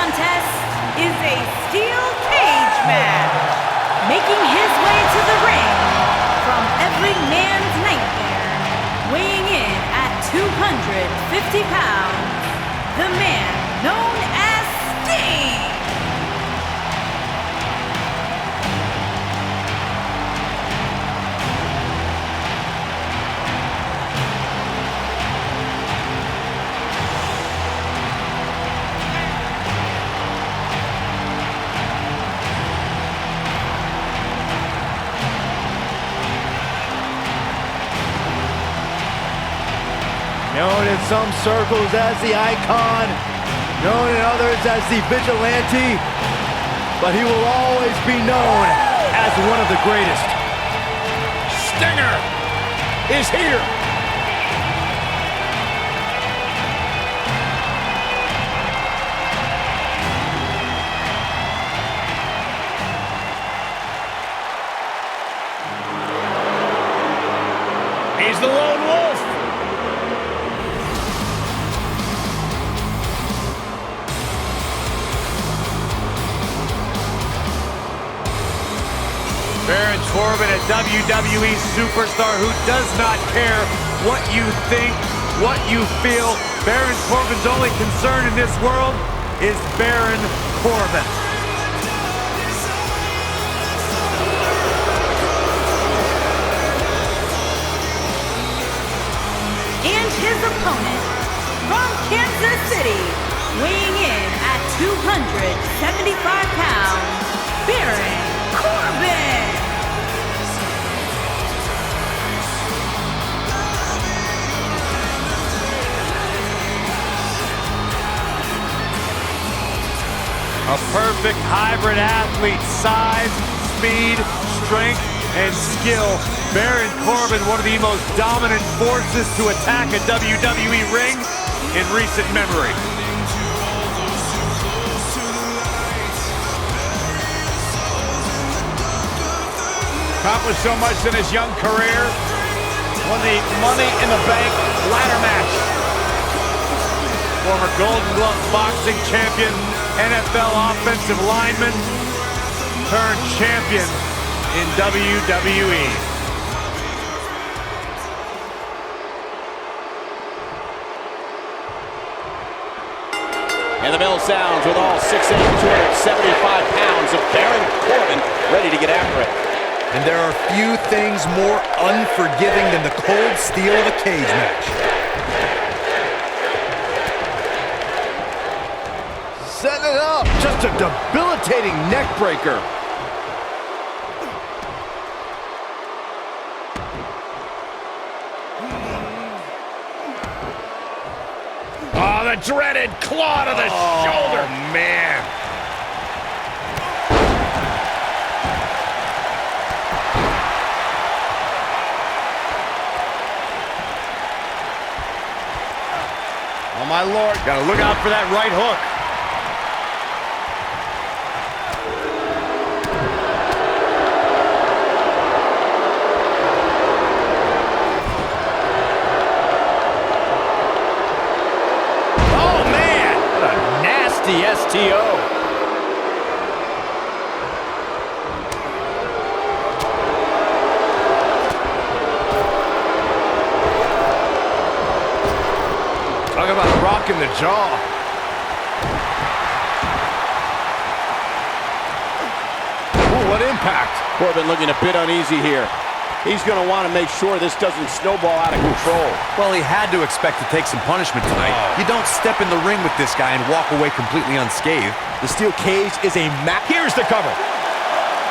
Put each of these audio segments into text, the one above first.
contest is a steel cage match. Making his way to the ring from every man's nightmare, weighing in at 250 pounds, the man known as Sting. Known in some circles as the icon, known in others as the vigilante, but he will always be known as one of the greatest. Stinger is here. He's the lone wolf. Baron Corbin, a WWE superstar who does not care what you think, what you feel. Baron Corbin's only concern in this world is Baron Corbin. And his opponent from Kansas City, weighing in at 275 pounds, Baron Corbin. A perfect hybrid athlete, size, speed, strength, and skill. Baron Corbin, one of the most dominant forces to attack a WWE ring in recent memory. Accomplished so much in his young career. Won the Money in the Bank ladder match. Former Golden Glove boxing champion, NFL offensive lineman, turned champion in WWE. And the bell sounds with all 6'8", 275 pounds of Baron Corbin ready to get after it. And there are few things more unforgiving than the cold steel of a cage match. Setting it up, just a debilitating neck breaker. Oh, the dreaded claw to the shoulder. Man. Oh, my Lord. Gotta look out for that right hook. Oh, man. What a nasty STO. Talk about rocking the jaw. Ooh, what impact. Corbin looking a bit uneasy here. He's going to want to make sure this doesn't snowball out of control. Well, he had to expect to take some punishment tonight. You don't step in the ring with this guy and walk away completely unscathed. The steel cage is a Here's the cover.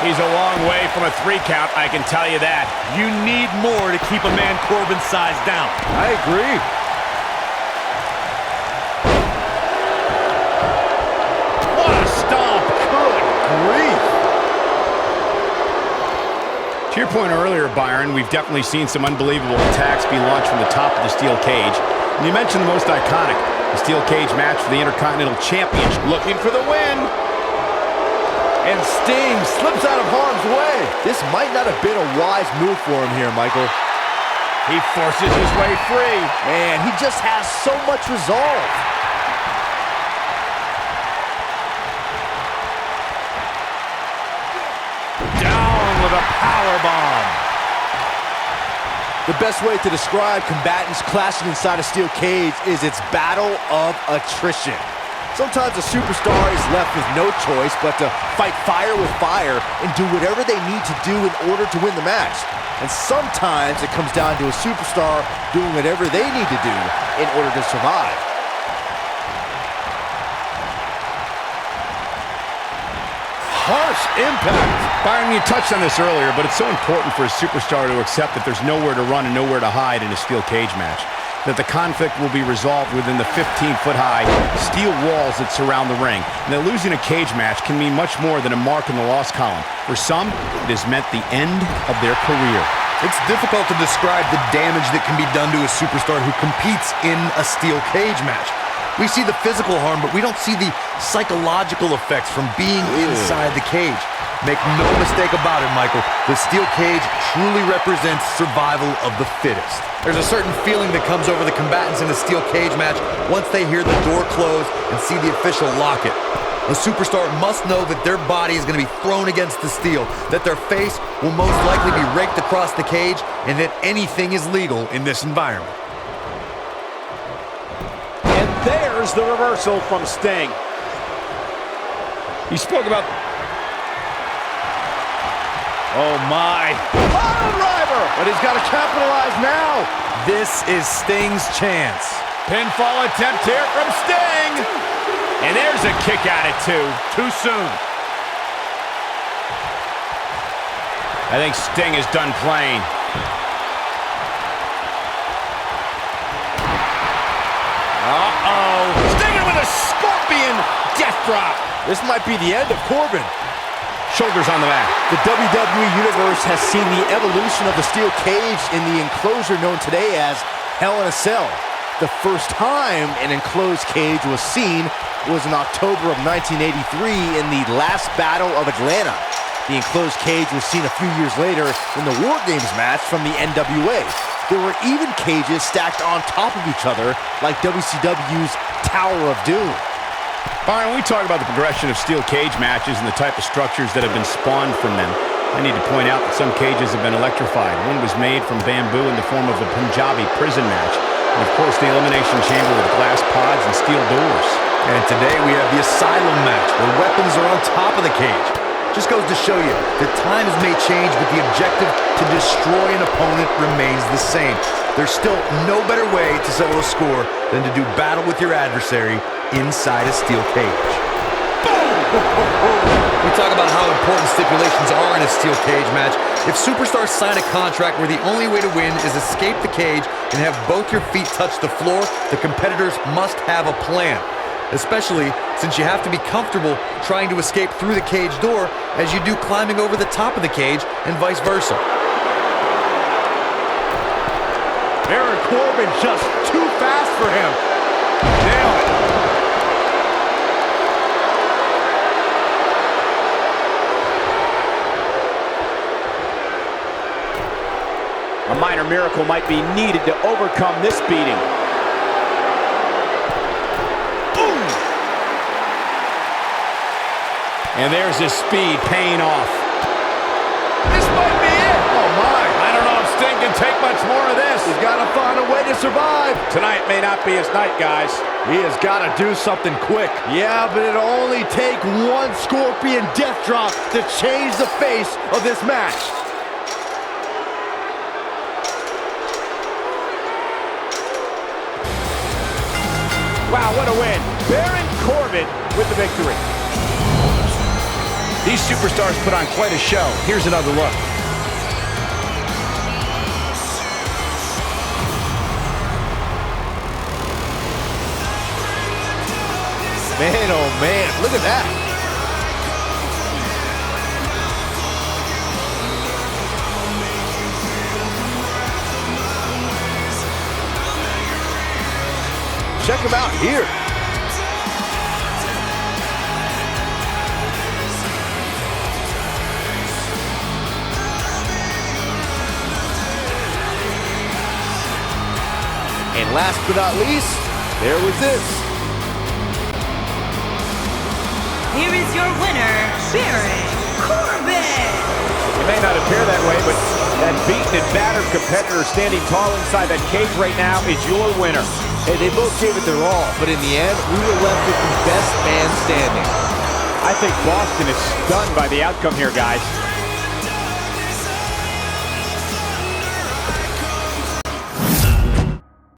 He's a long way from a 3 count, I can tell you that. You need more to keep a man Corbin's size down. I agree. What a stomp. Good grief. To your point earlier, Byron, we've definitely seen some unbelievable attacks be launched from the top of the steel cage. And you mentioned the most iconic, the steel cage match for the Intercontinental Championship. looking for the win. And Sting slips out of harm's way. This might not have been a wise move for him here, Michael. He forces his way free. Man, he just has so much resolve. bomb. The best way to describe combatants clashing inside a steel cage is its battle of attrition. Sometimes a superstar is left with no choice but to fight fire with fire and do whatever they need to do in order to win the match. And sometimes it comes down to a superstar doing whatever they need to do in order to survive. Harsh impact. Byron, you touched on this earlier, but it's so important for a superstar to accept that there's nowhere to run and nowhere to hide in a steel cage match. That the conflict will be resolved within the 15-foot-high steel walls that surround the ring. And that losing a cage match can mean much more than a mark in the loss column. For some, it has meant the end of their career. It's difficult to describe the damage that can be done to a superstar who competes in a steel cage match. We see the physical harm, but we don't see the psychological effects from being inside the cage. Make no mistake about it, Michael. The steel cage truly represents survival of the fittest. There's a certain feeling that comes over the combatants in a steel cage match once they hear the door close and see the official lock it. A superstar must know that their body is going to be thrown against the steel, that their face will most likely be raked across the cage, and that anything is legal in this environment. And there's the reversal from Sting. He spoke about... Oh my. Pile driver! But he's got to capitalize now. This is Sting's chance. Pinfall attempt here from Sting. And there's a kick at it, too. Too soon. I think Sting is done playing. Uh-oh. Stinger with a scorpion death drop. This might be the end of Corbin. Shoulders on the mat. The WWE Universe has seen the evolution of the steel cage in the enclosure known today as Hell in a Cell. The first time an enclosed cage was seen was in October of 1983 in the last Battle of Atlanta. The enclosed cage was seen a few years later in the War Games match from the NWA. There were even cages stacked on top of each other like WCW's Tower of Doom. Byron, when we talk about the progression of steel cage matches and the type of structures that have been spawned from them, I need to point out that some cages have been electrified. One was made from bamboo in the form of a Punjabi prison match. And of course, the Elimination Chamber with glass pods and steel doors. And today we have the Asylum match, where weapons are on top of the cage. Just goes to show you that times may change, but the objective to destroy an opponent remains the same. There's still no better way to settle a score than to do battle with your adversary inside a steel cage. We talk about how important stipulations are in a steel cage match. If superstars sign a contract where the only way to win is escape the cage and have both your feet touch the floor, the competitors must have a plan. Especially since you have to be comfortable trying to escape through the cage door as you do climbing over the top of the cage and vice versa. Baron Corbin just too fast for him. Nailed it. A minor miracle might be needed to overcome this beating. And there's his speed paying off. This might be it. Oh, my. I don't know if Sting can take much more of this. He's got to find a way to survive. Tonight may not be his night, guys. He has got to do something quick. Yeah, but it'll only take one scorpion death drop to change the face of this match. Wow, what a win. Baron Corbin with the victory. These superstars put on quite a show. Here's another look. Man, oh man, look at that. Check him out here. And last but not least, there was this. Here is your winner, Baron Corbin. It may not appear that way, but that beaten and battered competitor standing tall inside that cage right now is your winner. Hey, they both gave it their all, but in the end, we were left with the best man standing. I think Boston is stunned by the outcome here, guys.